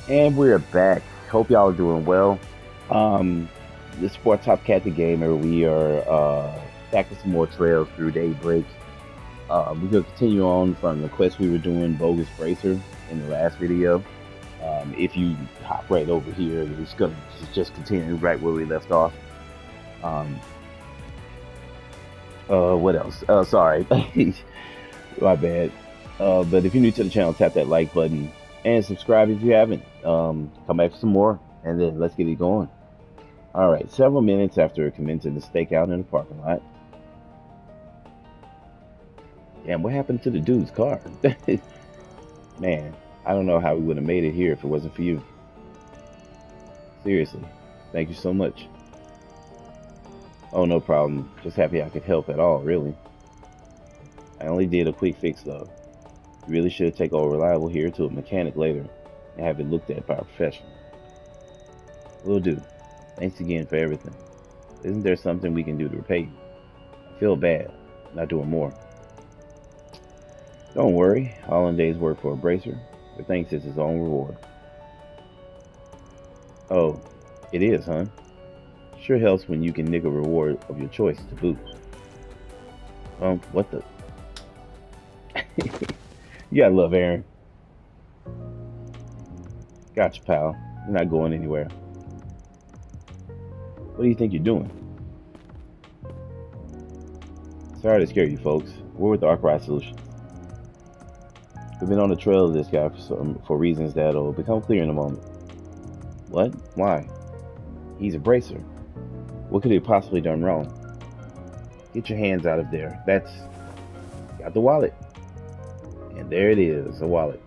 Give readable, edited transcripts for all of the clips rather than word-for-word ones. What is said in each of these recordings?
And we're back. Hope y'all are doing well. Um, the Sport Top Cat the Gamer. We are back with some more trails through Daybreak. We're gonna continue on from the quest we were doing, Bogus Bracer, in the last video. If you hop right over here, we're just gonna just continue right where we left off. Um, what else? Sorry, my bad. But if you're new to the channel, tap that like button and subscribe if you haven't. Come back for some more, and then let's get it going. All right, several minutes after commencing the stakeout in the parking lot. Damn, what happened to the dude's car? Man, I don't know how we would have made it here if it wasn't for you. Seriously, thank you so much. Oh, no problem. Just happy I could help at all, really. I only did a quick fix, though. You really should take our reliable here to a mechanic later and have it looked at by a professional. Will do. Thanks again for everything. Isn't there something we can do to repay you? I feel bad not doing more. Don't worry, all in day's work for a bracer, but thanks is his own reward. Oh, it is, huh? Sure helps when you can nick a reward of your choice to boot. What the? You gotta love Aaron. Gotcha, pal. You're not going anywhere. What do you think you're doing? Sorry to scare you folks. We're with the Arkwright Solutions. We've been on the trail of this guy for reasons that'll become clear in a moment. What? Why? He's a bracer. What could he possibly done wrong? Get your hands out of there. That's got the wallet. And there it is, a wallet.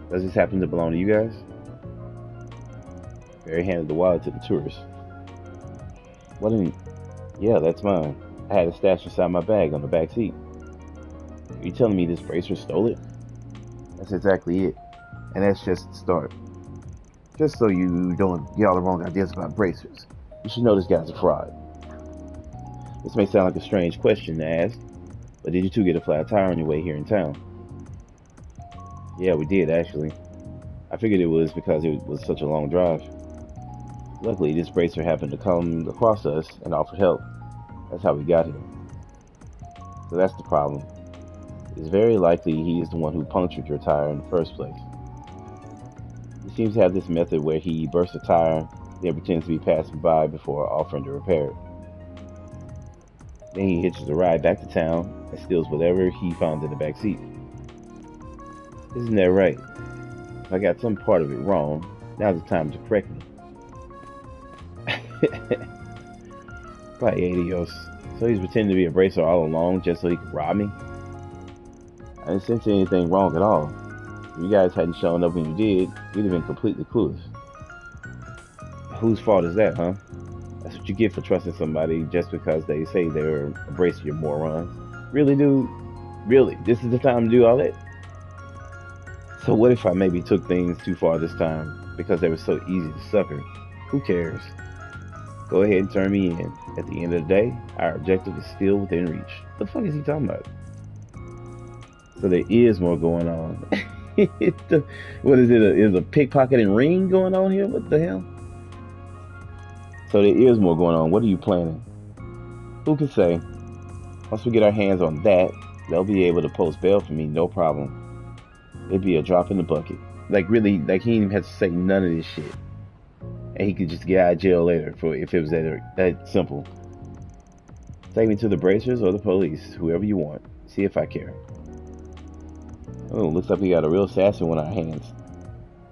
Does this happen to belong to you guys? Barry handed the wallet to the tourist. What in? Yeah, that's mine. I had it stashed inside my bag on the back seat. Are you telling me this bracer stole it? That's exactly it. And that's just the start. Just so you don't get all the wrong ideas about bracers, you should know this guy's a fraud. This may sound like a strange question to ask, but did you two get a flat tire on your way here in town? Yeah, we did actually. I figured it was because it was such a long drive. Luckily, this bracer happened to come across us and offered help. That's how we got here. So that's the problem. It's very likely he is the one who punctured your tire in the first place. He seems to have this method where he bursts a tire, then pretends to be passing by before offering to repair it. Then he hitches a ride back to town and steals whatever he finds in the back seat. Isn't that right? If I got some part of it wrong, now's the time to correct me. By adios. So he's pretending to be a bracer all along just so he could rob me? I didn't sense anything wrong at all. If you guys hadn't shown up when you did, we'd have been completely clueless. Whose fault is that, huh? That's what you get for trusting somebody just because they say they're a bracer, you morons. Really, dude? Really? This is the time to do all that? So what if I maybe took things too far this time because they were so easy to sucker? Who cares? Go ahead and turn me in. At the end of the day, our objective is still within reach. What the fuck is he talking about? So there is more going on. What is it? Is a pickpocketing ring going on here? What the hell? So there is more going on. What are you planning? Who can say? Once we get our hands on that, they'll be able to post bail for me, no problem. It'd be a drop in the bucket. Like really, like he didn't even have to say none of this shit, and he could just get out of jail later for if it was that simple. Take me to the bracers or the police, whoever you want. See if I care. Oh, looks like we got a real assassin on our hands.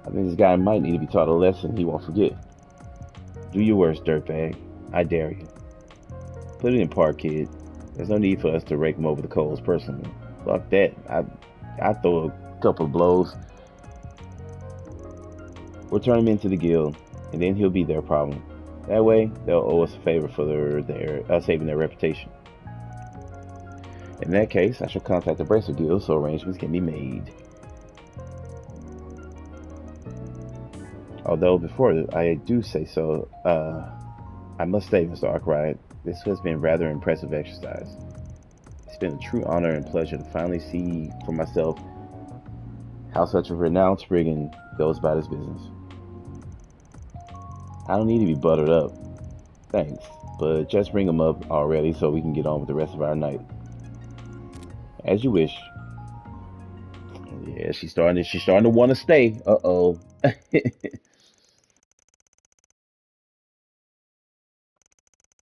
I think this guy might need to be taught a lesson he won't forget. Do your worst, dirtbag. I dare you. Put it in park, kid. There's no need for us to rake him over the coals personally. Fuck that. I throw a couple of blows. We'll turn him into the guild, and then he'll be their problem. That way, they'll owe us a favor for their saving their reputation. In that case, I shall contact the Bracer Guild so arrangements can be made. Although, before I do say so, I must say, Mr. Arkwright, this has been rather impressive exercise. It's been a true honor and pleasure to finally see for myself How such a renowned brigand goes about his business. I don't need to be buttered up. Thanks. But just bring him up already so we can get on with the rest of our night. As you wish. Yeah, she's starting to want to stay. Uh-oh.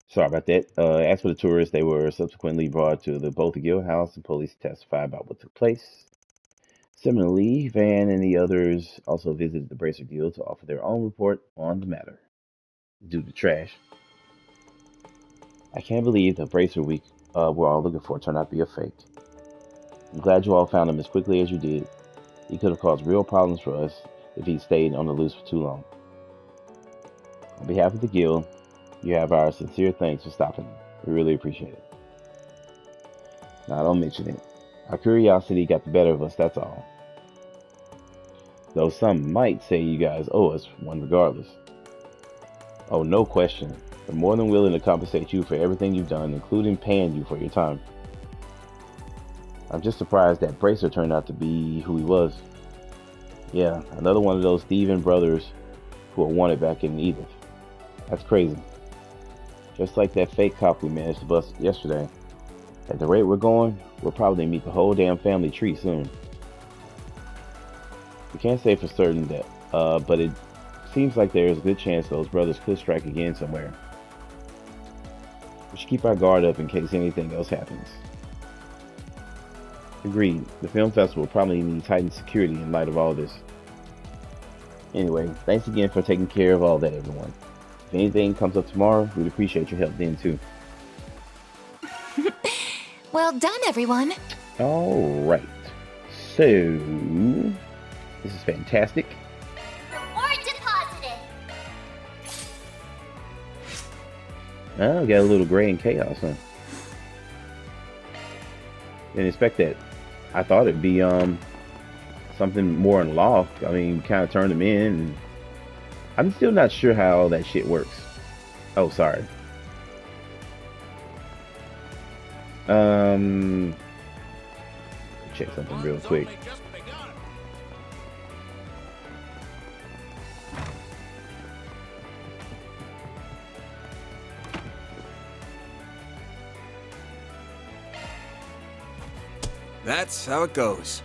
Sorry about that. As for the tourists, they were subsequently brought to the both the guild house and police testified about what took place. Similarly, Van and the others also visited the Bracer Guild to offer their own report on the matter. Due to trash. I can't believe the Bracer week we're all looking for turned out to be a fake. I'm glad you all found him as quickly as you did. He could have caused real problems for us if he stayed on the loose for too long. On behalf of the guild, you have our sincere thanks for stopping him. We really appreciate it. Now, don't mention it. Our curiosity got the better of us, that's all. Though some might say you guys owe us one regardless. Oh, no question. We're more than willing to compensate you for everything you've done, including paying you for your time. I'm just surprised that Bracer turned out to be who he was. Yeah, another one of those thieving brothers who are wanted back in Edith. That's crazy. Just like that fake cop we managed to bust yesterday. At the rate we're going, we'll probably meet the whole damn family tree soon. We can't say for certain that, but it seems like there is a good chance those brothers could strike again somewhere. We should keep our guard up in case anything else happens. Agreed. The film festival will probably need heightened security in light of all this. Anyway, thanks again for taking care of all that, everyone. If anything comes up tomorrow, we'd appreciate your help then too. Well done, everyone. Alright. So, this is fantastic. Reward deposited. Oh, we got a little gray and chaos, huh? Didn't expect that. I thought it'd be something more unlocked. I mean, kind of turned them in. And I'm still not sure how all that shit works. Oh, sorry. Check something real quick. That's how it goes.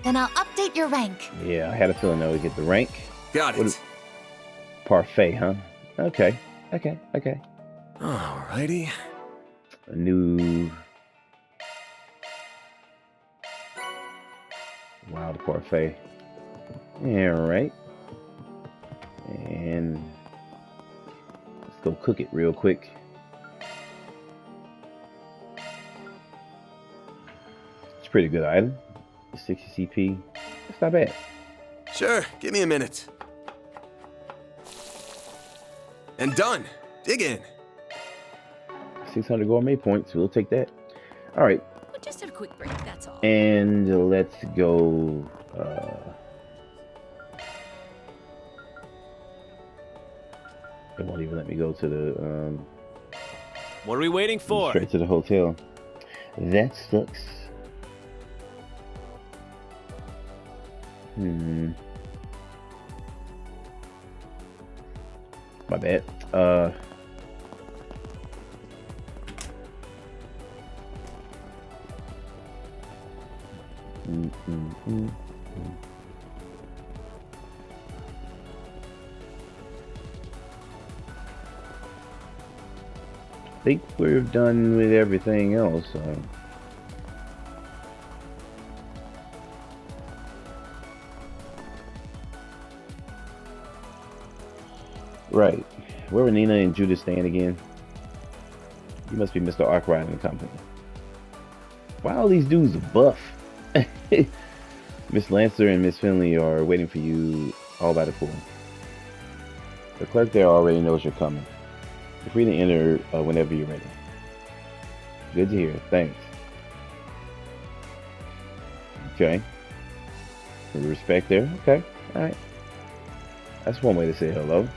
Then I'll update your rank. Yeah, I had a feeling I would get the rank. Got it. Parfait, huh? Okay. Alrighty. A new wild parfait. Alright. And let's go cook it real quick. It's a pretty good item. 60 CP. It's not bad. Sure, give me a minute. And done. Dig in. 600 gourmet points. We'll take that. All right. Just a quick break, that's all. And let's go. It won't even let me go to the. What are we waiting for? Straight to the hotel. That sucks. My bad. I think we're done with everything else. Right. Where were Nina and Judas staying again? You must be Mr. Arkwright and Company. Why all these dudes are buff? Miss Lancer and Miss Finley are waiting for you all by the pool. The clerk there already knows you're coming. You're free to enter whenever you're ready. Good to hear. Thanks. Okay. With respect there. Okay. Alright. That's one way to say hello.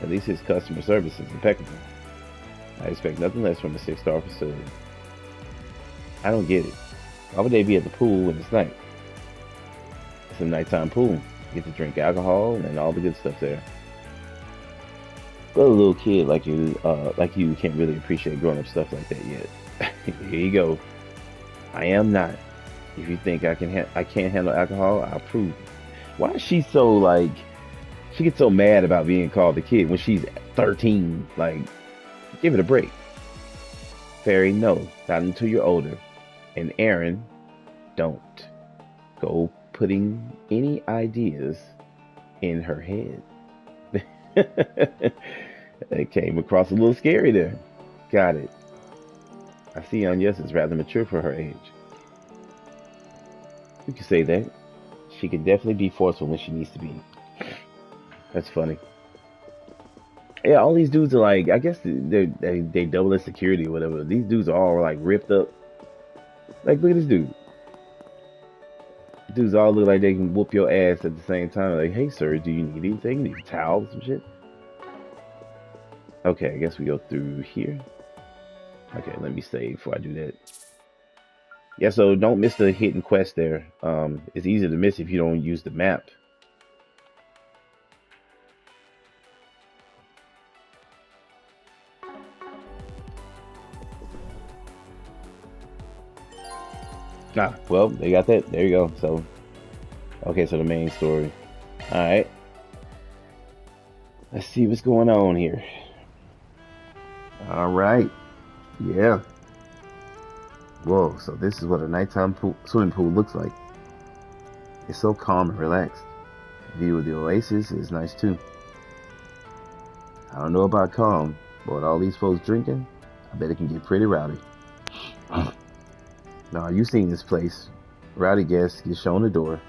At least his customer service is impeccable. I expect nothing less from a 6-star facility. I don't get it. Why would they be at the pool when it's night? some nighttime pool. You get to drink alcohol and all the good stuff there. But a little kid like you can't really appreciate grown-up stuff like that yet. Here you go. I am not. If you think I can't handle alcohol, I'll prove it. Why is she so like? She gets so mad about being called a kid when she's 13. Like, give it a break. Fairy, no, not until you're older. And Aaron, don't go putting any ideas in her head. It came across a little scary there. Got it. I see Agnes is rather mature for her age. You can say that. She can definitely be forceful when she needs to be. That's funny. Yeah, all these dudes are like, I guess they double as security or whatever. These dudes are all like ripped up. Like, look at this dude. Dudes all look like they can whoop your ass at the same time. Like, hey sir, do you need anything? Need towels and shit? Okay, I guess we go through here. Okay, let me save before I do that. Yeah, so don't miss the hidden quest there. It's easy to miss if you don't use the map. Ah, well, they got that. There you go. So, okay, so the main story. Alright. Let's see what's going on here. Alright. Yeah. Whoa, so this is what a nighttime swimming pool looks like. It's so calm and relaxed. The view of the oasis is nice too. I don't know about calm, but with all these folks drinking, I bet it can get pretty rowdy. Now, you've seen this place. Rowdy guests get shown the door.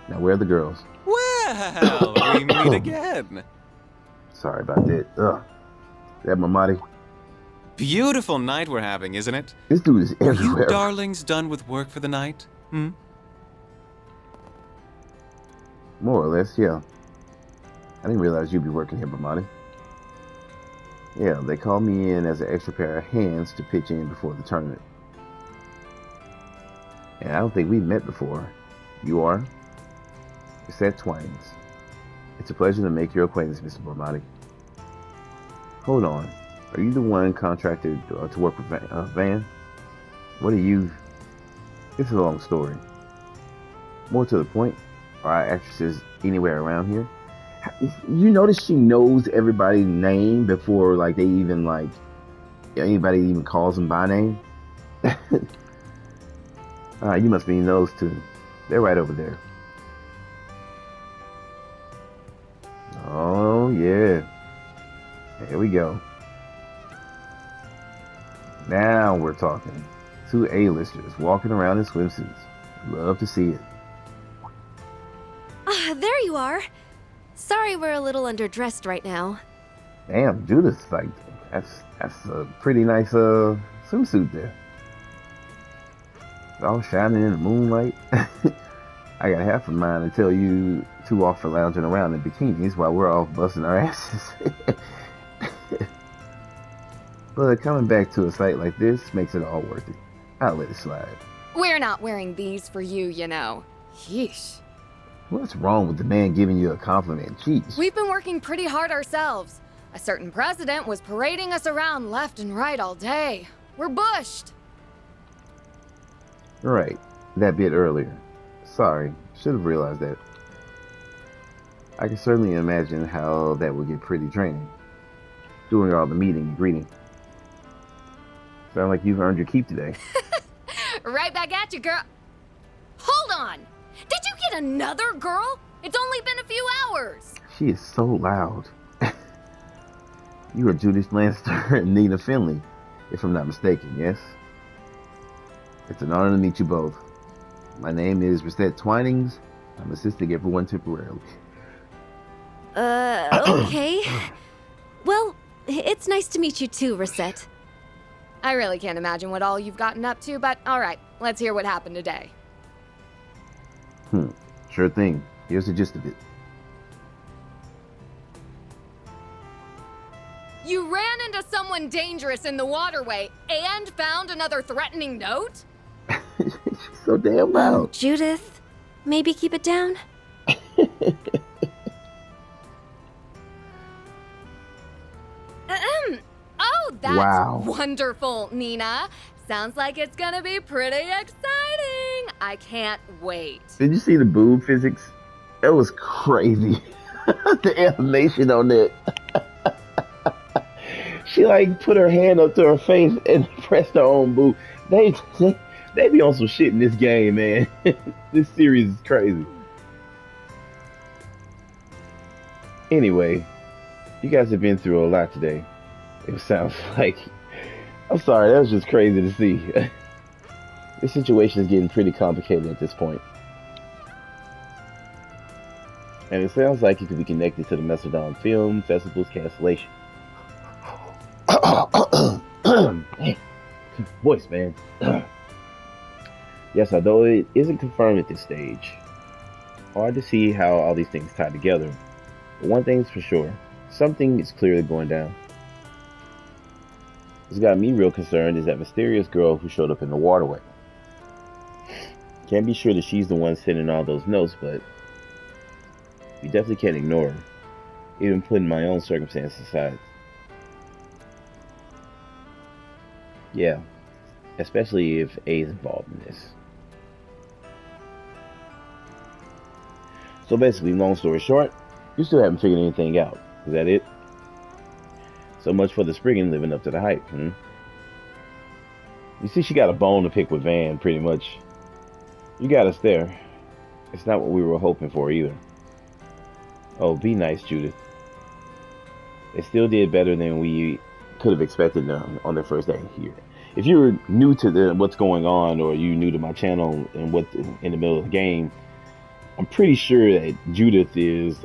Now, where are the girls? Well, we meet again. Sorry about that. Ugh. Is that Mamadi? Beautiful night we're having, isn't it? This dude is Are everywhere. you darlings done with work for the night? Hmm? More or less, yeah. I didn't realize you'd be working here, Mamadi. Yeah, they called me in as an extra pair of hands to pitch in before the tournament. And I don't think we've met before. You are? Cassette Twinings. It's a pleasure to make your acquaintance, Mr. Mamadi. Hold on. Are you the one contracted to work with Van? What are you... It's a long story. More to the point, are our actresses anywhere around here? You notice she knows everybody's name before, like, they even, like, anybody even calls them by name? You must mean those two. They're right over there. Oh, yeah. Here we go. Now we're talking. Two A-listers walking around in swimsuits. Love to see it. Ah, there you are. Sorry we're a little underdressed right now. Damn, Judith, like, that's a pretty nice swimsuit there. It's all shining in the moonlight. I got half of mine to tell you two off for lounging around in bikinis while we're all busting our asses. But coming back to a site like this makes it all worth it. I'll let it slide. We're not wearing these for you, you know. Yeesh. What's wrong with the man giving you a compliment? Jeez. We've been working pretty hard ourselves. A certain president was parading us around left and right all day. We're bushed. Right. That bit earlier. Sorry. Should have realized that. I can certainly imagine how that would get pretty draining. Doing all the meeting and greeting. Sound like you've earned your keep today. Right back at you, girl. Hold on. Did you get another girl? It's only been a few hours. She is so loud. You are Judith Lannister and Nina Finley, if I'm not mistaken, yes? It's an honor to meet you both. My name is Reset Twinings. I'm assisting everyone temporarily. Okay. Well, it's nice to meet you too, Reset. I really can't imagine what all you've gotten up to, but alright, let's hear what happened today. Sure thing. Here's the gist of it. You ran into someone dangerous in the waterway and found another threatening note? She's so damn loud. Judith, maybe keep it down? Oh, that's Wow. wonderful, Nina. Sounds like it's gonna be pretty exciting. I can't wait. Did you see the boob physics? That was crazy. The animation on that. She like put her hand up to her face and pressed her own boob. They be on some shit in this game, man. This series is crazy. Anyway, you guys have been through a lot today. It sounds like. I'm sorry, that was just crazy to see. This situation is getting pretty complicated at this point. And it sounds like it could be connected to the Macedon Film Festival's cancellation. Hey, voice, man. Yes, although it isn't confirmed at this stage. Hard to see how all these things tie together. But one thing's for sure. Something is clearly going down. What's got me real concerned is that mysterious girl who showed up in the waterway. Can't be sure that she's the one sending all those notes, but you definitely can't ignore her, even putting my own circumstances aside. Yeah, especially if A's involved in this. So basically, long story short, you still haven't figured anything out. Is that it? So much for the Spriggan living up to the hype, You see, she got a bone to pick with Van, pretty much. You got us there. It's not what we were hoping for either. Oh, be nice, Judith. They still did better than we could have expected on their first day here. If you're new to what's going on, or you new to my channel and what's in the middle of the game, I'm pretty sure that Judith is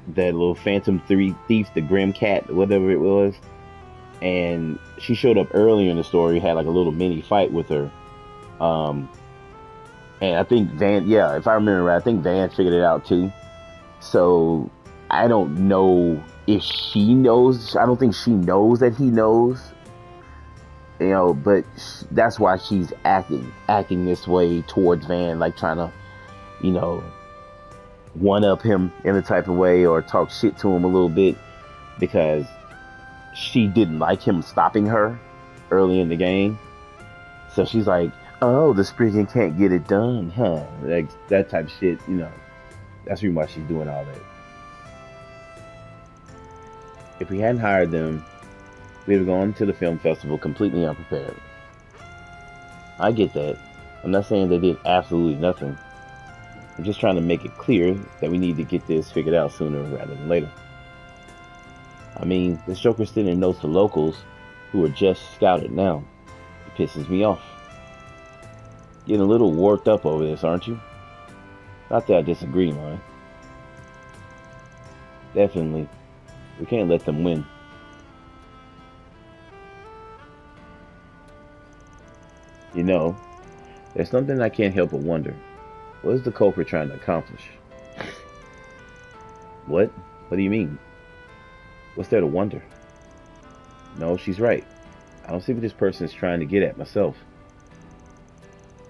that little Phantom 3 thief, the Grim Cat, whatever it was. And she showed up earlier in the story, had like a little mini fight with her. And I think Van, yeah, if I remember right, I think Van figured it out too. So I don't know if she knows. I don't think she knows that he knows. But that's why she's acting this way towards Van, like trying to, one up him in a type of way or talk shit to him a little bit, because she didn't like him stopping her early in the game. So she's like, oh, the Spriggan can't get it done, huh? Like that type of shit, That's really why she's doing all that. If we hadn't hired them, we'd have gone to the film festival completely unprepared. I get that. I'm not saying they did absolutely nothing. I'm just trying to make it clear that we need to get this figured out sooner rather than later. I mean, this Joker's sending notes to locals who are just scouted now. It pisses me off. Getting a little worked up over this, aren't you? Not that I disagree, man. Definitely. We can't let them win. There's something I can't help but wonder. What is the culprit trying to accomplish? What? What do you mean? What's there to wonder? No, she's right. I don't see what this person is trying to get at myself.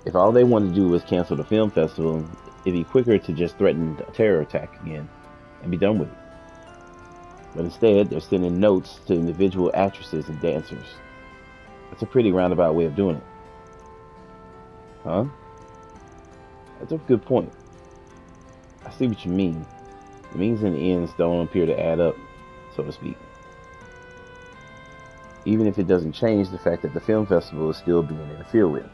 If all they wanted to do was cancel the film festival, it'd be quicker to just threaten a terror attack again and be done with it. But instead, they're sending notes to individual actresses and dancers. That's a pretty roundabout way of doing it. Huh? That's a good point. I see what you mean. The means and the ends don't appear to add up, so to speak. Even if it doesn't change the fact that the film festival is still being interfered with.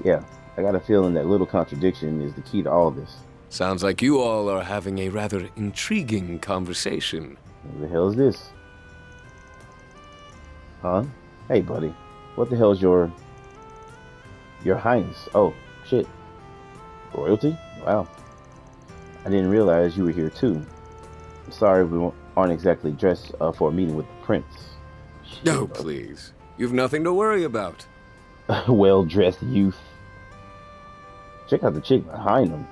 Yeah, I got a feeling that little contradiction is the key to all this. Sounds like you all are having a rather intriguing conversation. What the hell is this? Huh? Hey, buddy. What the hell's your Highness? Oh, shit. Royalty? Wow. I didn't realize you were here too. I'm sorry we aren't exactly dressed for a meeting with the prince. No, please. You've nothing to worry about. Well-dressed youth. Check out the chick behind him.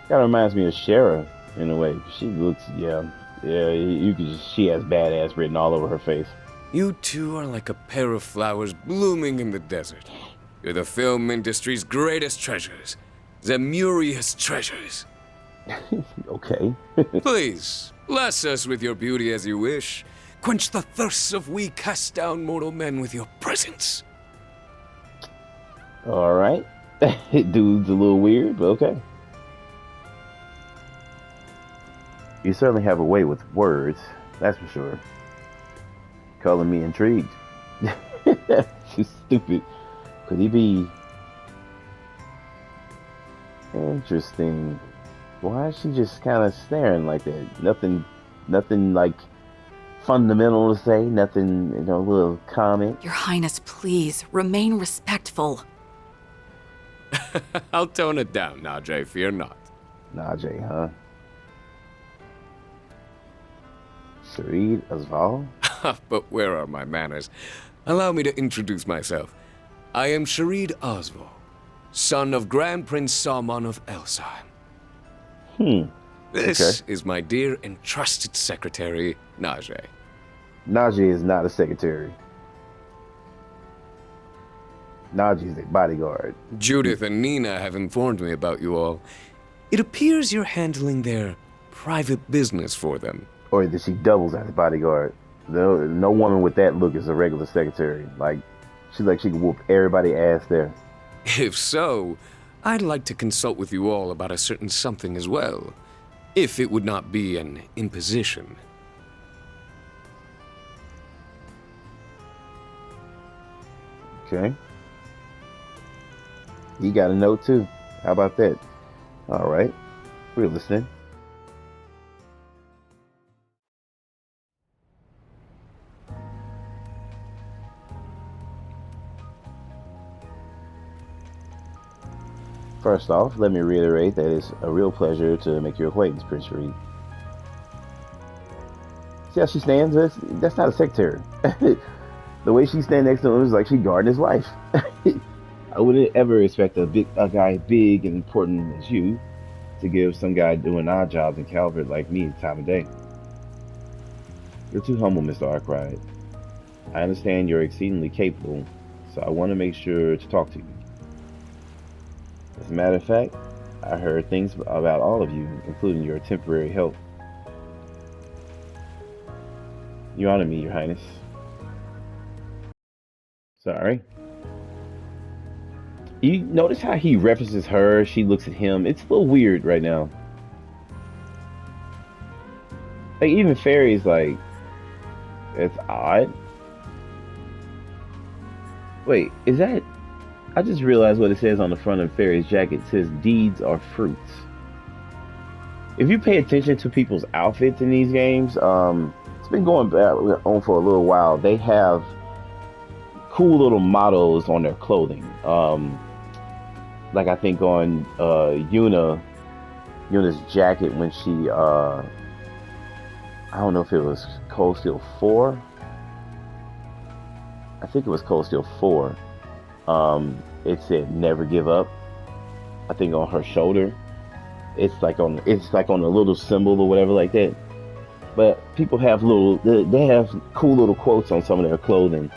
Kinda reminds me of Sherid in a way. She looks, she has badass written all over her face. You two are like a pair of flowers blooming in the desert. You're the film industry's greatest treasures. Zemurious treasures. Okay. Please, bless us with your beauty as you wish. Quench the thirsts of we cast down mortal men with your presence. All right. Dude's a little weird, but okay. You certainly have a way with words, that's for sure. Calling me intrigued. She's stupid. Could he be interesting? Why is she just kind of staring like that? Nothing like fundamental to say. Nothing, a little comment. Your Highness, please, remain respectful. I'll tone it down, Najee, fear not. Najee, huh? Sherid Asval? But where are my manners? Allow me to introduce myself. I am Sherid Osval, son of Grand Prince Salman of Elsheim. This is my dear and trusted secretary, Najee. Najee is not a secretary. Najee is a bodyguard. Judith and Nina have informed me about you all. It appears you're handling their private business for them. Or that she doubles as a bodyguard. No woman with that look is a regular secretary. She can whoop everybody's ass there. If so, I'd like to consult with you all about a certain something as well. If it would not be an imposition. Okay. You got a note too. How about that? All right. We're listening. First off, let me reiterate that it's a real pleasure to make your acquaintance, Prince Sherid. See how she stands? That's not a secretary. The way she stands next to him is like she guarding his life. I wouldn't ever expect a guy big and important as you to give some guy doing odd jobs in Calvert like me the time of day. You're too humble, Mr. Arkwright. I understand you're exceedingly capable, so I want to make sure to talk to you. As a matter of fact, I heard things about all of you, including your temporary help. You honor me, Your Highness. Sorry. You notice how he references her, she looks at him. It's a little weird right now. Even Fairy's like, it's odd. Wait, is that... I just realized what it says on the front of Fairy's jacket. It says, deeds are fruits. If you pay attention to people's outfits in these games, it's been going on for a little while. They have cool little mottos on their clothing. Like I think on Yuna's jacket when she, I don't know if it was Cold Steel 4. I think it was Cold Steel 4. It said never give up. I think on her shoulder it's like on a little symbol or whatever like that. But people have they have cool little quotes on some of their clothing,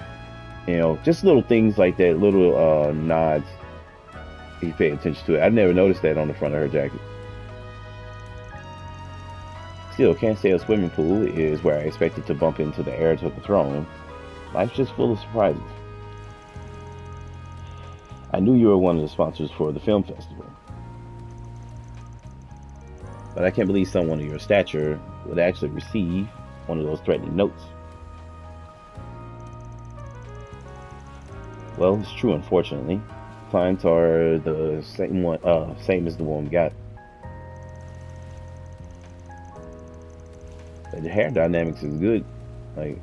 just little things like that, little nods if you pay attention to it. I never noticed that on the front of her jacket. Still, can't say a swimming pool is where I expected to bump into the heir to the throne. Life's just full of surprises. I knew you were one of the sponsors for the film festival. But I can't believe someone of your stature would actually receive one of those threatening notes. Well, it's true, unfortunately. Clients are the same as the one we got. But the hair dynamics is good. Like,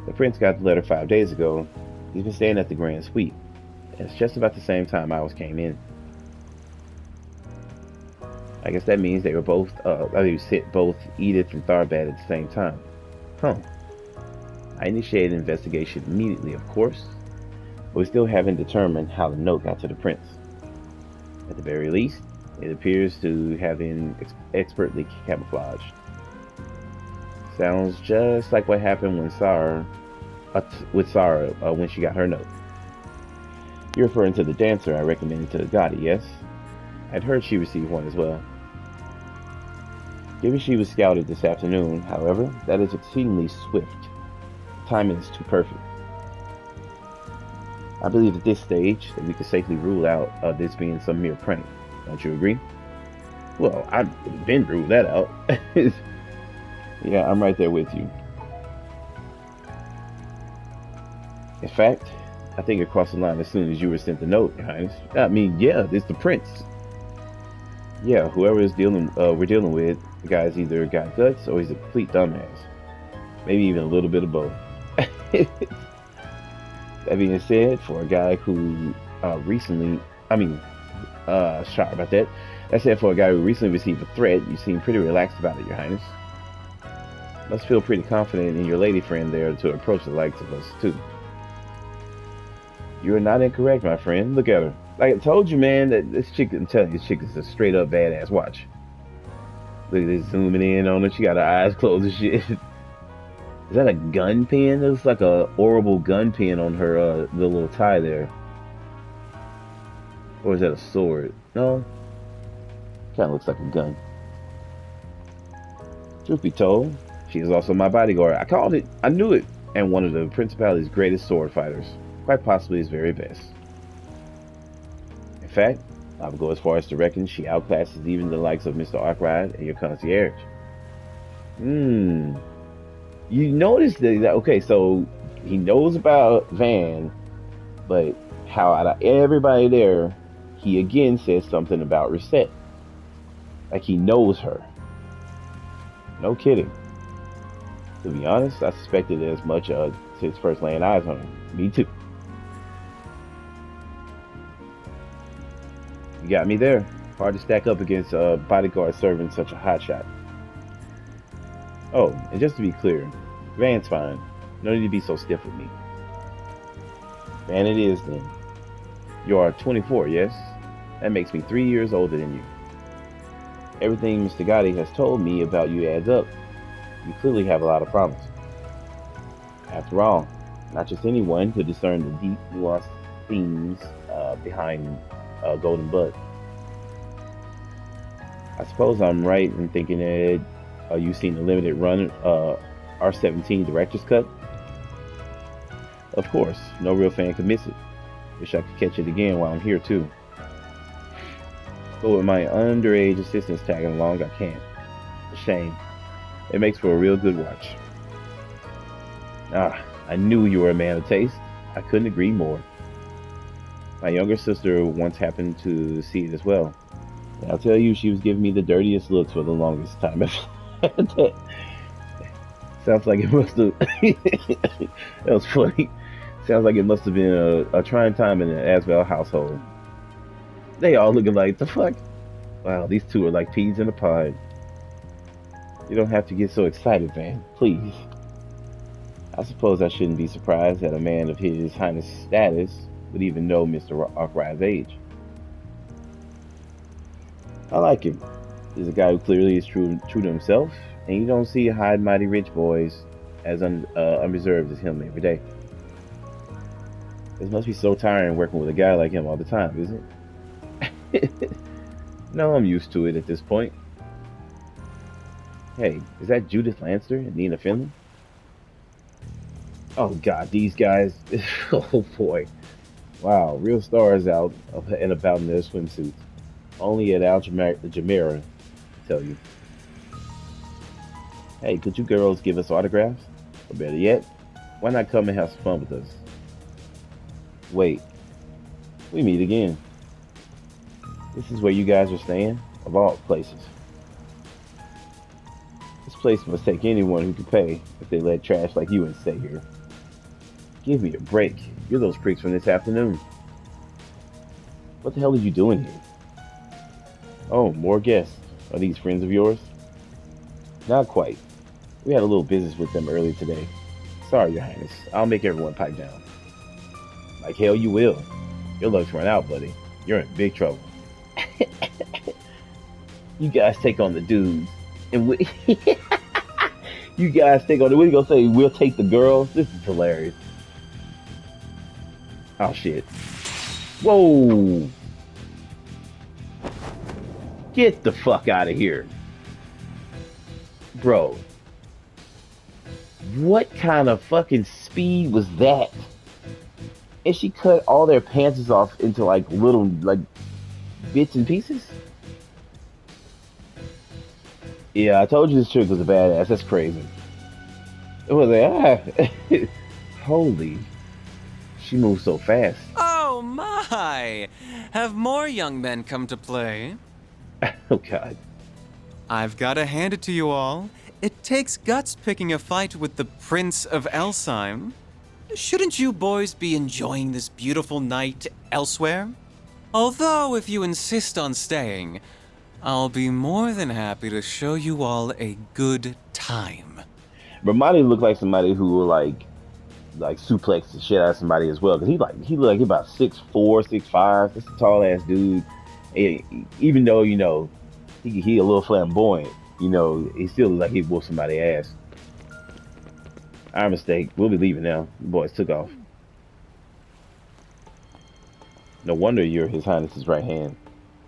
the prince got the letter 5 days ago. He's been staying at the Grand Suite. It's just about the same time I came in. I guess that means they were both, hit both Edith and Tharbad at the same time. Huh. I initiated an investigation immediately, of course, but we still haven't determined how the note got to the prince. At the very least, it appears to have been expertly camouflaged. Sounds just like what happened when Saara when she got her note. You're referring to the dancer I recommended to Gotti, yes? I'd heard she received one as well. Given she was scouted this afternoon, however, that is exceedingly swift. Timing is too perfect. I believe at this stage that we could safely rule out this being some mere prank. Don't you agree? Well, I've been ruled that out. Yeah, I'm right there with you. In fact, I think it crossed the line as soon as you were sent the note, Your Highness. I mean, yeah, it's the prince. Yeah, whoever is we're dealing with, the guy's either got guts or he's a complete dumbass. Maybe even a little bit of both. That being said, for a guy who sorry about that. That said, for a guy who recently received a threat, you seem pretty relaxed about it, Your Highness. Must feel pretty confident in your lady friend there to approach the likes of us, too. You are not incorrect, my friend. Look at her. Like I told you, man, that this chick, I'm telling you, this chick is a straight up badass. Watch. Look at this zooming in on her. She got her eyes closed and shit. Is that a gun pin? It looks like a horrible gun pin on her, the little tie there. Or is that a sword? No. Kind of looks like a gun. Truth be told, she is also my bodyguard. I called it. I knew it. And one of the Principality's greatest sword fighters. Quite possibly his very best. In fact, I would go as far as to reckon she outclasses even the likes of Mr. Arkwright and your concierge. You notice that, okay, so he knows about Van, but how out of everybody there, he again says something about Reset. Like he knows her. No kidding. To be honest, I suspected as much since first laying eyes on her. Me too. You got me there. Hard to stack up against a bodyguard serving such a hotshot. Oh, and just to be clear, Van's fine. No need to be so stiff with me. Van it is then. You are 24, yes? That makes me 3 years older than you. Everything Mr. Gotti has told me about you adds up. You clearly have a lot of promise. After all, not just anyone could discern the deep, nuanced themes behind Golden Bud. I suppose I'm right in thinking that you've seen the limited run R17 Director's Cut? Of course, no real fan could miss it. Wish I could catch it again while I'm here too. But with my underage assistants tagging along, I can't. A shame. It makes for a real good watch. I knew you were a man of taste. I couldn't agree more. My younger sister once happened to see it as well. And I'll tell you, she was giving me the dirtiest looks for the longest time. Sounds like it must have... That was funny. Sounds like it must have been a trying time in the Asbel household. They all looking like, the fuck? Wow, these two are like peas in a pod. You don't have to get so excited, man. Please. I suppose I shouldn't be surprised that a man of His Highness' status would even know Mr. Arkwright's age. I like him. He's a guy who clearly is true to himself, and you don't see high and mighty rich boys as unreserved as him every day. It must be so tiring working with a guy like him all the time, isn't it? No, I'm used to it at this point. Hey, is that Judith Lancer and Nina Finley? Oh god, these guys. Oh boy. Wow, real stars out and about in their swimsuits. Only at Al Jumeirah, I tell you. Hey, could you girls give us autographs? Or better yet, why not come and have some fun with us? Wait, we meet again. This is where you guys are staying? Of all places. This place must take anyone who can pay if they let trash like you and stay here. Give me a break. You're those pricks from this afternoon. What the hell are you doing here? Oh, more guests. Are these friends of yours? Not quite. We had a little business with them earlier today. Sorry, Your Highness. I'll make everyone pipe down. Like hell you will. Your luck's run out, buddy. You're in big trouble. You guys take on the dudes. And we... You guys take on the... What are you gonna say? We'll take the girls? This is hilarious. Oh, shit. Whoa! Get the fuck out of here. Bro. What kind of fucking speed was that? And she cut all their pants off into like little like bits and pieces? Yeah, I told you this chick was a badass. That's crazy. It was like, holy. She moves so fast. Oh my! Have more young men come to play? Oh god. I've gotta hand it to you all. It takes guts picking a fight with the Prince of Elsheim. Shouldn't you boys be enjoying this beautiful night elsewhere? Although, if you insist on staying, I'll be more than happy to show you all a good time. Ramadi looked like somebody who will like suplex the shit out of somebody as well. Cause he looked like he about 6'4", 6'5". That's a tall ass dude. And even though, you know, he a little flamboyant, you know, he still looks like he'd whoop somebody's ass. Our mistake. We'll be leaving now. The boys took off. No wonder you're His Highness's right hand.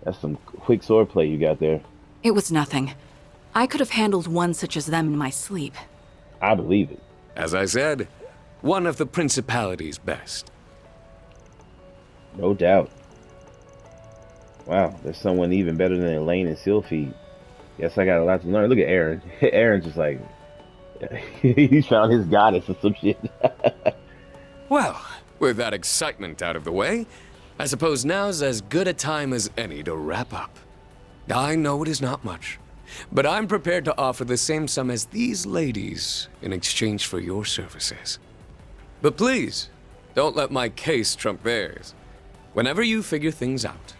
That's some quick swordplay you got there. It was nothing. I could have handled one such as them in my sleep. I believe it. As I said, one of the Principality's best. No doubt. Wow, there's someone even better than Elaine and Sylphie. Guess I got a lot to learn. Look at Aaron. Aaron's just like, he found his goddess or some shit. Well, with that excitement out of the way, I suppose now's as good a time as any to wrap up. I know it is not much, but I'm prepared to offer the same sum as these ladies in exchange for your services. But please, don't let my case trump theirs. Whenever you figure things out,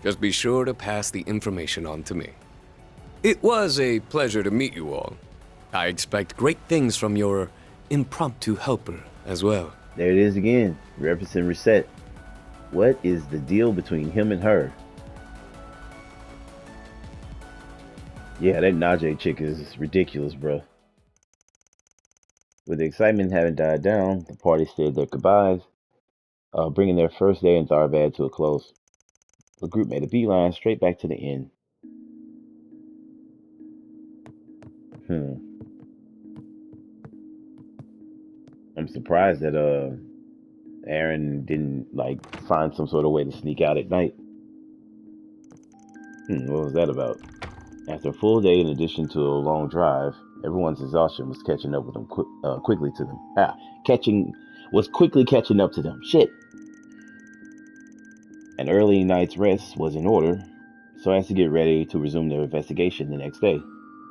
just be sure to pass the information on to me. It was a pleasure to meet you all. I expect great things from your impromptu helper as well. There it is again. Represent Reset. What is the deal between him and her? Yeah, that Najee chick is ridiculous, bro. With the excitement having died down, the party said their goodbyes, bringing their first day in Tharbad to a close. The group made a beeline straight back to the inn. I'm surprised that Aaron didn't like find some sort of way to sneak out at night. What was that about? After a full day, in addition to a long drive, everyone's exhaustion was catching up with them quickly to them. Quickly catching up to them. Shit. An early night's rest was in order, so as to get ready to resume their investigation the next day,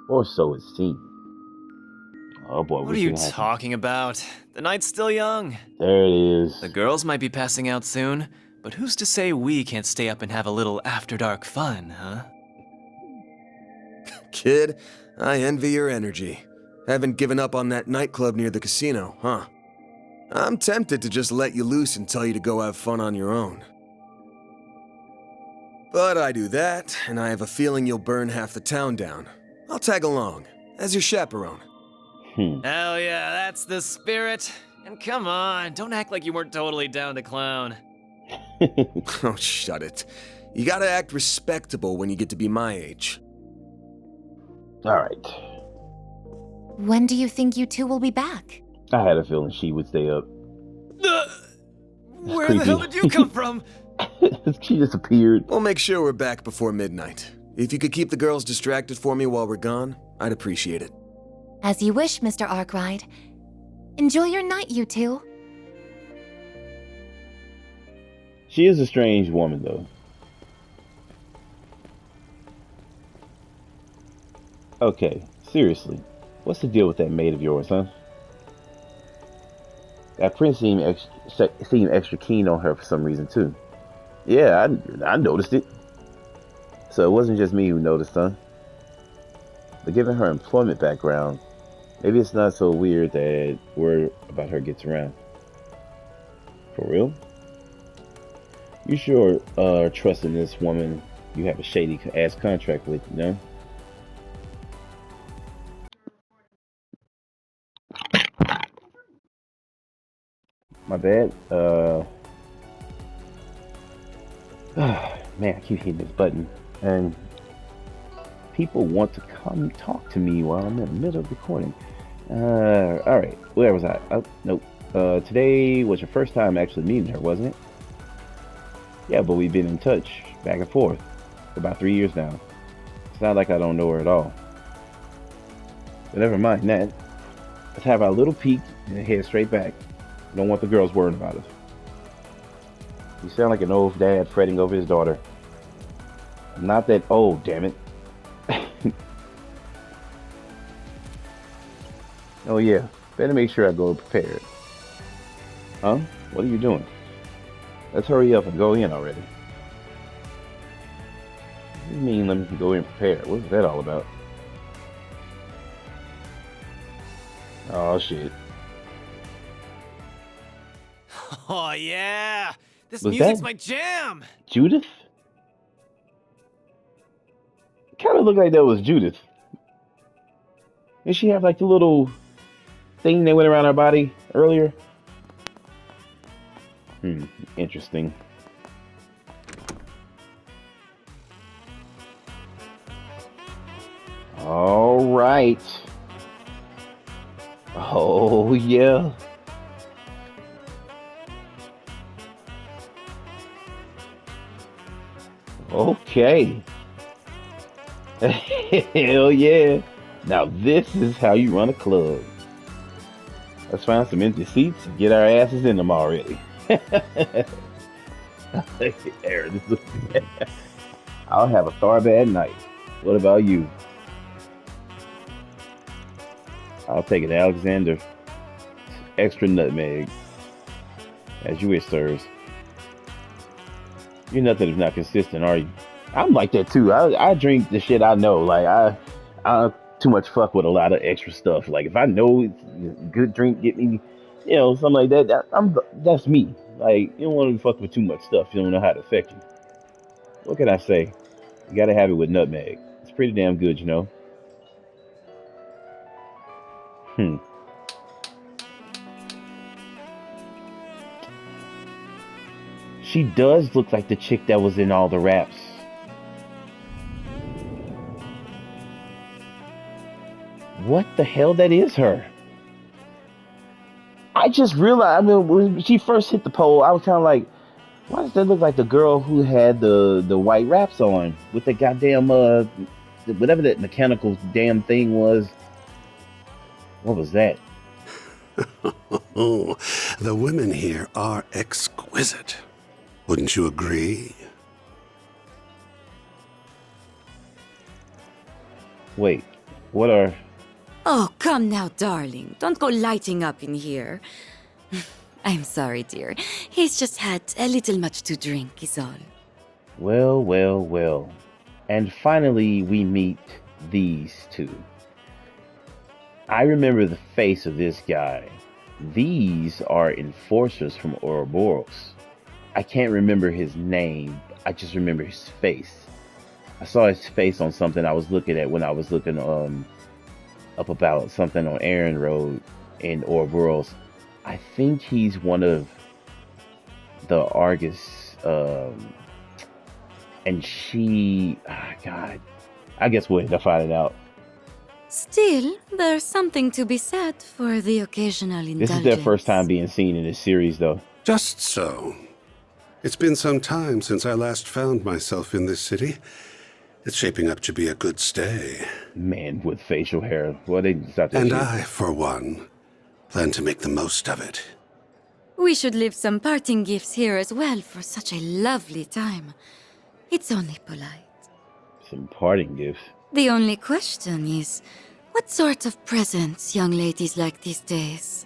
or so it seemed. Oh boy, What are you talking about? The night's still young. There it is. The girls might be passing out soon, but who's to say we can't stay up and have a little after-dark fun, huh? Kid, I envy your energy. Haven't given up on that nightclub near the casino, huh? I'm tempted to just let you loose and tell you to go have fun on your own. But I do that, and I have a feeling you'll burn half the town down. I'll tag along, as your chaperone. Hell yeah, that's the spirit. And come on, don't act like you weren't totally down to clown. Oh, shut it. You gotta act respectable when you get to be my age. Alright. When do you think you two will be back? I had a feeling she would stay up. Where the hell did you come from? She just appeared. We'll make sure we're back before midnight. If you could keep the girls distracted for me while we're gone, I'd appreciate it. As you wish, Mr. Arkwright. Enjoy your night, you two. She is a strange woman, though. Okay, seriously. What's the deal with that maid of yours, huh? That prince seemed extra keen on her for some reason, too. Yeah, I noticed it. So it wasn't just me who noticed, huh? But given her employment background, maybe it's not so weird that word about her gets around. For real? You sure are trusting this woman you have a shady-ass contract with, you know? My bad. Man, I keep hitting this button. And people want to come talk to me while I'm in the middle of recording. Alright. Where was I? Oh, nope. Today was your first time actually meeting her, wasn't it? Yeah, but we've been in touch, back and forth, for about 3 years now. It's not like I don't know her at all. But never mind that. Let's have our little peek and then head straight back. I don't want the girls worrying about us. You sound like an old dad fretting over his daughter. I'm not that old, damn it. Oh yeah, better make sure I go prepared. Huh? What are you doing? Let's hurry up and go in already. What do you mean let me go in prepared? What's that all about? Oh shit. Oh, yeah! This Was music's that my jam! Judith? Kind of looked like that was Judith. Did she have like the little thing that went around her body earlier? Interesting. All right. Oh, yeah. Okay. Hell yeah. Now this is how you run a club. Let's find some empty seats and get our asses in them already. Aaron, I'll have a bad night. What about you? I'll take an Alexander. Extra nutmeg. As you wish, sirs. You're nothing if not consistent, are you? I'm like that too. I drink the shit I know. Like I too much fuck with a lot of extra stuff. Like if I know it's a good drink, get me, something like that. That's me. Like you don't want to fuck with too much stuff. You don't know how to affect you. What can I say? You gotta have it with nutmeg. It's pretty damn good, you know. She does look like the chick that was in all the raps. What the hell? That is her. I just realized, when she first hit the pole, I was kind of like, why does that look like the girl who had the white wraps on with the goddamn whatever that mechanical damn thing was? What was that? Oh, the women here are exquisite. Wouldn't you agree? Wait, what are... Oh, come now, darling. Don't go lighting up in here. I'm sorry, dear. He's just had a little much to drink, is all. Well, well, well. And finally, we meet these two. I remember the face of this guy. These are enforcers from Ouroboros. I can't remember his name. I just remember his face. I saw his face on something I was looking at when I was looking up about something on Aaron Road in Ouroboros. I think he's one of the Argus, and she, God, I guess we'll end up finding out. Still, there's something to be said for the occasional indulgence. This is their first time being seen in this series, though. Just so. It's been some time since I last found myself in this city. It's shaping up to be a good stay. Man with facial hair. Well, they start that And shit. I, for one, plan to make the most of it. We should leave some parting gifts here as well for such a lovely time. It's only polite. Some parting gifts. The only question is, what sort of presents young ladies like these days?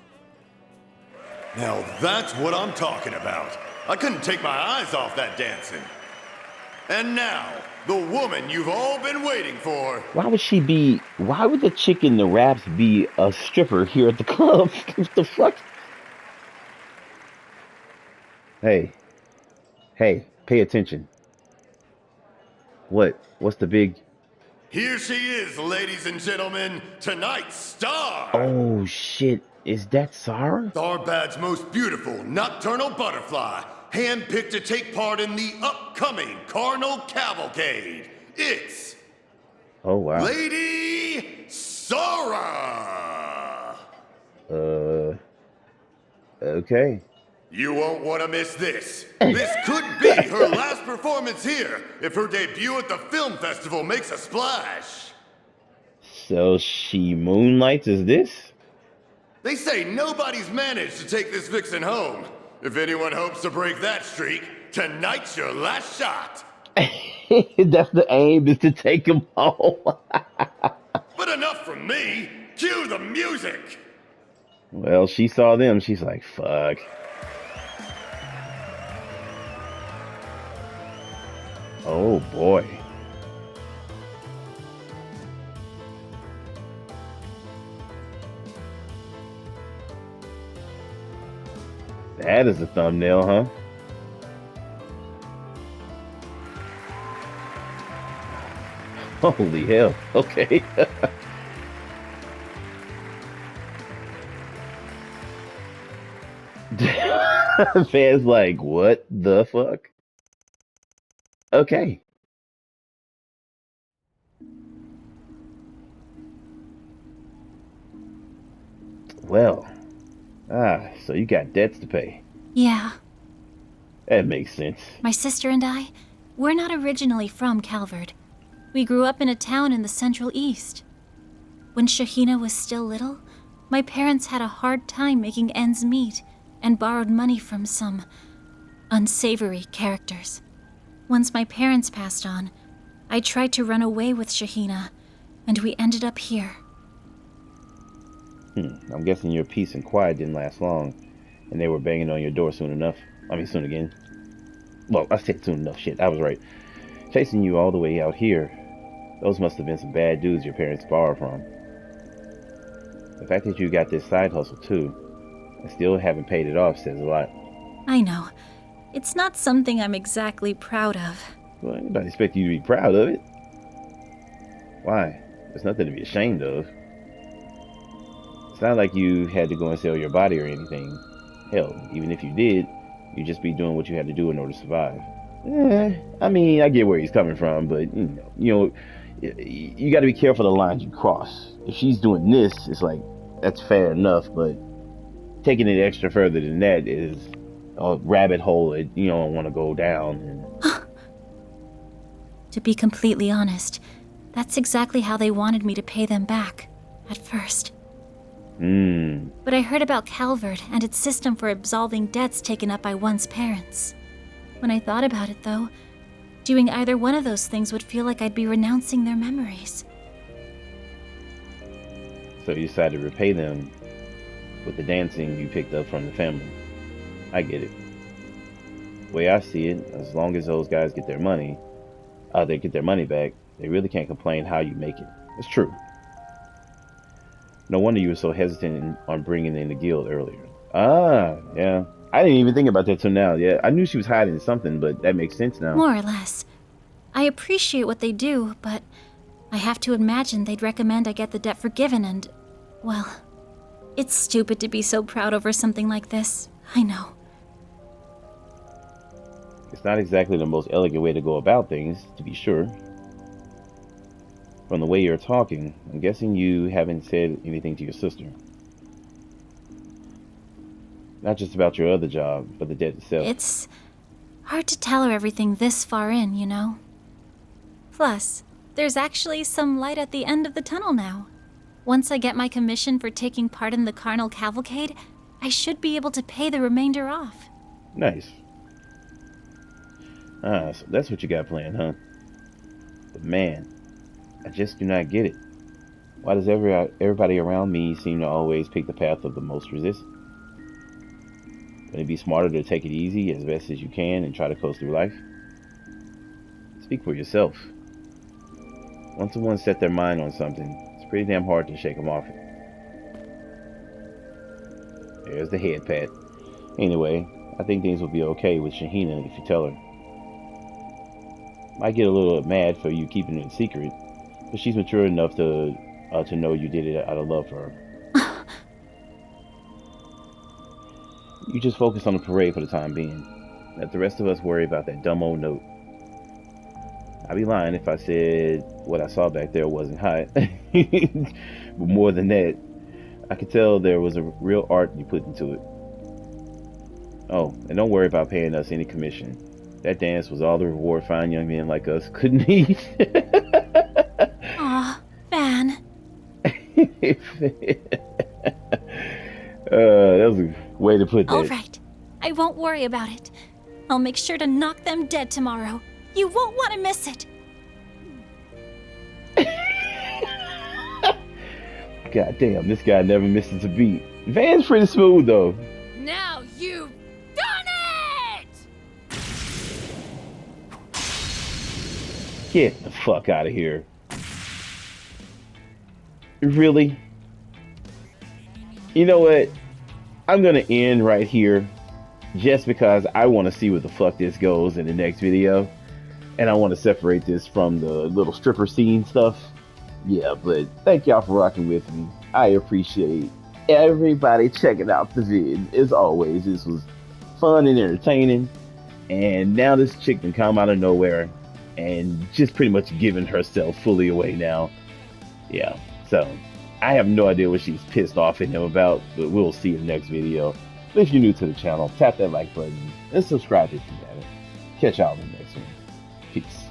Now that's what I'm talking about. I couldn't take my eyes off that dancing. And now, the woman you've all been waiting for. Why would the chick in the raps be a stripper here at the club? What the fuck? Hey, pay attention. What's the big... Here she is, ladies and gentlemen, tonight's star! Oh shit, is that Saara? Starbad's most beautiful nocturnal butterfly, handpicked to take part in the upcoming Carnal Cavalcade. It's Oh wow. Lady Saara! Okay. You won't want to miss this. This could be her last performance here if her debut at the film festival makes a splash. So she moonlights as this? They say nobody's managed to take this vixen home. If anyone hopes to break that streak, tonight's your last shot. That's the aim, is to take him home. But enough from me. Cue the music. Well, she saw them. She's like, fuck. Oh boy. That is a thumbnail, huh? Holy hell. Okay. Fans like, what the fuck? Okay. Well, so you got debts to pay. Yeah. That makes sense. My sister and I, we're not originally from Calvard. We grew up in a town in the Central East. When Shahina was still little, my parents had a hard time making ends meet and borrowed money from some unsavory characters. Once my parents passed on, I tried to run away with Shahina, and we ended up here. I'm guessing your peace and quiet didn't last long, and they were banging on your door soon enough. I mean, soon again. Well, I said soon enough, shit, I was right. Chasing you all the way out here, those must have been some bad dudes your parents borrowed from. The fact that you got this side hustle, too, and still haven't paid it off says a lot. I know. It's not something I'm exactly proud of. Well, anybody expect you to be proud of it. Why? There's nothing to be ashamed of. It's not like you had to go and sell your body or anything. Hell, even if you did, you'd just be doing what you had to do in order to survive. I mean, I get where he's coming from, but, you got to be careful of the lines you cross. If she's doing this, it's like, that's fair enough, but taking it extra further than that is a rabbit hole that you don't want to go down. And... To be completely honest, that's exactly how they wanted me to pay them back, at first. But I heard about Calvard and its system for absolving debts taken up by one's parents. When I thought about it, though, doing either one of those things would feel like I'd be renouncing their memories. So you decided to repay them with the dancing you picked up from the family. I get it. The way I see it, as long as those guys get their money, they get their money back, they really can't complain how you make it. It's true. No wonder you were so hesitant on bringing in the guild earlier. Yeah. I didn't even think about that till now. Yeah, I knew she was hiding something, but that makes sense now. More or less. I appreciate what they do, but I have to imagine they'd recommend I get the debt forgiven and, well, it's stupid to be so proud over something like this. I know. It's not exactly the most elegant way to go about things, to be sure. From the way you're talking, I'm guessing you haven't said anything to your sister. Not just about your other job, but the debt itself. It's hard to tell her everything this far in, you know? Plus, there's actually some light at the end of the tunnel now. Once I get my commission for taking part in the Carnal Cavalcade, I should be able to pay the remainder off. Nice. So that's what you got planned, huh? But man, I just do not get it. Why does everybody around me seem to always pick the path of the most resistance? Wouldn't it be smarter to take it easy as best as you can and try to coast through life? Speak for yourself. Once someone set their mind on something, it's pretty damn hard to shake them off it. There's the head pat. Anyway, I think things will be okay with Shahina if you tell her. Might get a little mad for you keeping it a secret, but she's mature enough to know you did it out of love for her. You just focus on the parade for the time being. Let the rest of us worry about that dumb old note. I'd be lying if I said what I saw back there wasn't hot. But more than that, I could tell there was a real art you put into it. Oh, and don't worry about paying us any commission. That dance was all the reward fine young men like us couldn't eat. Aw, Van. That was a way to put that. All right. I won't worry about it. I'll make sure to knock them dead tomorrow. You won't want to miss it. God damn, this guy never misses a beat. Van's pretty smooth though. Now you've done it! Get the fuck out of here. Really? You know what? I'm gonna end right here just because I want to see where the fuck this goes in the next video. And I want to separate this from the little stripper scene stuff. Yeah, but thank y'all for rocking with me. I appreciate everybody checking out the vid. As always, this was fun and entertaining. And now this chick can come out of nowhere and just pretty much giving herself fully away now. Yeah, so I have no idea what she's pissed off at him about, but we'll see in the next video. If you're new to the channel, tap that like button and subscribe if you haven't. Catch y'all in the next one. Peace.